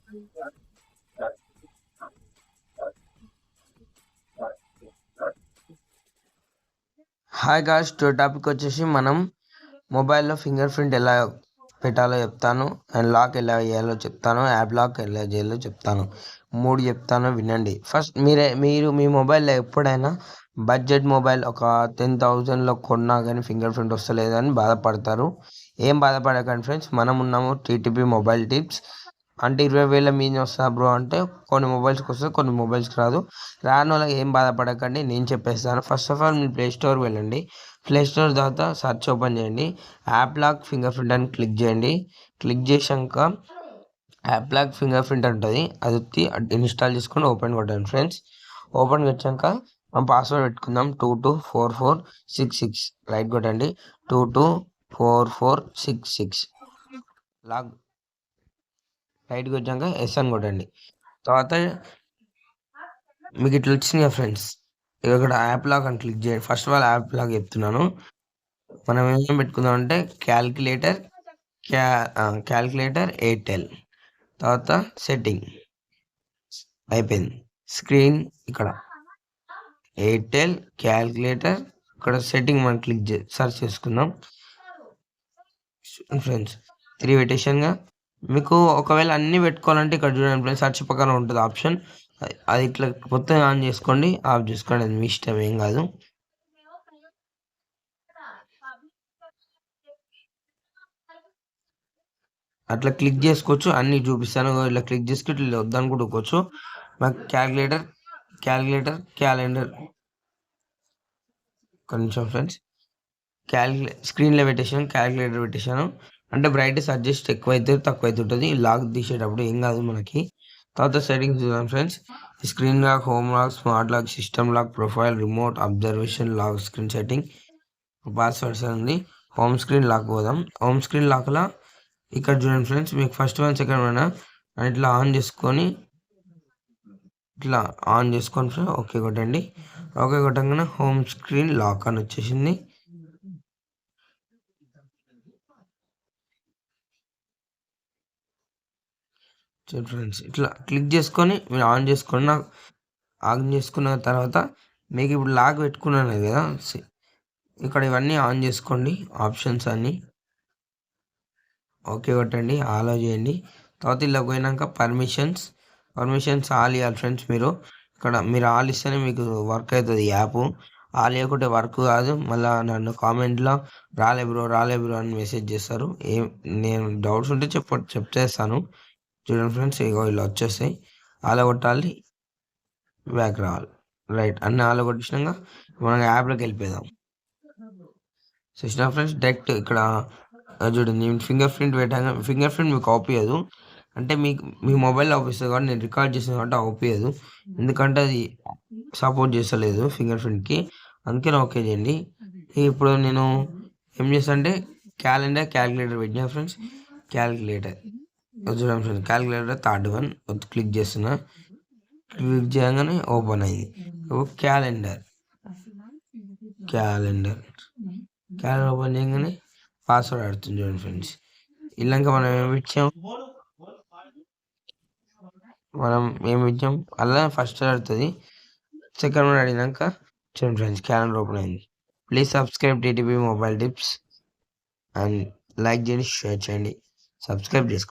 Hi guys, topic వచ్చేసి మనం మొబైల్లో ఫింగర్ ప్రింట్ ఎలా పెట్టాలో చెప్తాను, అండ్ లాక్ ఎలా చేయాలో చెప్తాను, యాప్ లాక్ ఎలా చేయాలో చెప్తాను. మూడు చెప్తాను, వినండి. ఫస్ట్ మీరు మీ మొబైల్లో ఎప్పుడైనా బడ్జెట్ మొబైల్ ఒక 10,000లో కొన్నా కానీ ఫింగర్ ప్రింట్ వస్తలేదని బాధపడతారు. ఏం బాధపడకండి ఫ్రెండ్స్, మనం ఉన్నాము టీటీపీ మొబైల్ టిప్స్. అంటే 20,000 మీద వస్తా బ్రో అంటే కొన్ని మొబైల్స్కి వస్తుంది, కొన్ని మొబైల్స్కి రాదు. రాని వాళ్ళకి ఏం బాధపడకండి, నేను చెప్పేస్తాను. ఫస్ట్ ఆఫ్ ఆల్ మీరు ప్లే స్టోర్ వెళ్ళండి. ప్లే స్టోర్ తర్వాత సర్చ్ ఓపెన్ చేయండి. యాప్ లాక్ ఫింగర్ ప్రింట్ అని క్లిక్ చేయండి. క్లిక్ చేశాక యాప్ లాక్ ఫింగర్ ప్రింట్ ఉంటుంది, అది ఇన్స్టాల్ చేసుకొని ఓపెన్ కొట్టండి ఫ్రెండ్స్. ఓపెన్ వచ్చాక మనం పాస్వర్డ్ పెట్టుకుందాం. 224466 రైట్ కొట్టండి. 224466 లాక్ రైట్కి వచ్చాక ఎస్ అని కొట్టండి. తర్వాత మీకు ఇట్లా వచ్చినాయి ఫ్రెండ్స్, ఇక్కడ యాప్ లాక్ అని క్లిక్ చేయండి. First of all app lock చెప్తున్నాను. మనం ఏం పెట్టుకుందాం అంటే క్యాల్కులేటర్ ఎయిర్టెల్, తర్వాత సెట్టింగ్ అయిపోయింది. స్క్రీన్ ఇక్కడ ఎయిర్టెల్ క్యాల్కులేటర్, ఇక్కడ సెట్టింగ్ మనం క్లిక్ సర్చ్ చేసుకుందాం ఫ్రెండ్స్. 3 పెట్టేషన్గా మీకు ఒకవేళ అన్నీ పెట్టుకోవాలంటే ఇక్కడ చూడండి ఫ్రెండ్స్, సర్చ్ పక్కన ఉంటుంది ఆప్షన్. అది ఇట్లా మొత్తం ఆన్ చేసుకోండి, ఆఫ్ చేసుకోండి, అది మీ ఇష్టం, ఏం కాదు. అట్లా క్లిక్ చేసుకోవచ్చు, అన్ని చూపిస్తాను. ఇట్లా క్లిక్ చేసుకుంటే ఇట్లా వద్దని కూడా ఒక్కొచ్చు. నాకు క్యాలెండర్ కొంచెం ఫ్రెండ్స్, స్క్రీన్లో పెట్టేసాను, క్యాలిక్యులేటర్ పెట్టేశాను. అంటే బ్రైట్నెస్ అడ్జస్ట్ ఎక్కువ అయితే తక్కువ అయితే ఉంటుంది, లాక్ తీసేటప్పుడు ఏం కాదు మనకి. తర్వాత సెట్టింగ్స్ చూద్దాం friends. Screen lock, home lock, smart lock, system lock, profile, remote, observation, lock screen setting, passwords ఉంది. హోమ్ స్క్రీన్ లాక్ పోదాం. హోమ్ స్క్రీన్ లాక్లా ఇక్కడ చూడండి ఫ్రెండ్స్, మీకు ఫస్ట్ 1 సెకండ్ అయినా ఇట్లా ఆన్ చేసుకొని ఫ్రెండ్స్, ఓకే కొట్టండి. ఓకే కొట్టంగానే హోమ్ స్క్రీన్ లాక్ అని వచ్చేసింది. ఫ్రెండ్స్ ఇట్లా క్లిక్ చేసుకొని మీరు ఆన్ చేసుకున్న తర్వాత మీకు ఇప్పుడు లాక్ పెట్టుకున్నాను కదా, ఇక్కడ ఇవన్నీ ఆన్ చేసుకోండి, ఆప్షన్స్ అన్నీ ఓకే కొట్టండి, ఆలో చేయండి. తర్వాత ఇలా పోయినాక పర్మిషన్స్ ఆల్ ఇవ్వాలి ఫ్రెండ్స్. ఇక్కడ మీరు ఆల్ ఇస్తేనే మీకు వర్క్ అవుతుంది యాప్. ఆల్ ఇవ్వకుంటే వర్క్ కాదు. మళ్ళీ నన్ను కామెంట్లో రాలే బ్రో అని మెసేజ్ చేస్తారు. నేను డౌట్స్ ఉంటే చెప్తేస్తాను. చూడండి ఫ్రెండ్స్, ఇగో ఇలా వచ్చేస్తాయి. ఆల కొట్టాలి, బ్యాక్ రావాలి, రైట్. అన్నీ ఆల కొట్టినాక మనం యాప్లోకి వెళ్ళిపోదాం. చూసినా ఫ్రెండ్స్, డైరెక్ట్ ఇక్కడ చూడండి, నేను ఫింగర్ ప్రింట్ పెట్టాను. ఫింగర్ ప్రింట్ మీకు అవుపియదు, అంటే మీ మొబైల్ అవుపిస్తుంది కాబట్టి నేను రికార్డ్ చేసిన కాబట్టి అవుపియదు, ఎందుకంటే అది సపోర్ట్ చేస్తలేదు ఫింగర్ ప్రింట్కి. అందుకే ఓకే చేయండి. ఇప్పుడు నేను ఏం చేస్తాను అంటే క్యాలిక్యులేటర్ పెట్టినా ఫ్రెండ్స్. క్యాలిక్యులేటర్ చూడండి friends, calculator third one click చేస్తున్నా. క్లిక్ చేయగానే ఓపెన్ అయింది. క్యాలెండర్ ఓపెన్ చేయగానే పాస్వర్డ్ ఆడుతుంది చూడండి ఫ్రెండ్స్. ఇలాక మనం ఏమి ఇచ్చాం అలా ఫస్ట్ ఆడుతుంది, సెకండ్ వన్ అడిగినాక చూడండి ఫ్రెండ్స్, క్యాలెండర్ ఓపెన్ అయింది. Please subscribe TTP mobile tips and like చేయండి, షేర్ చేయండి, సబ్స్క్రైబ్ చేసుకోండి.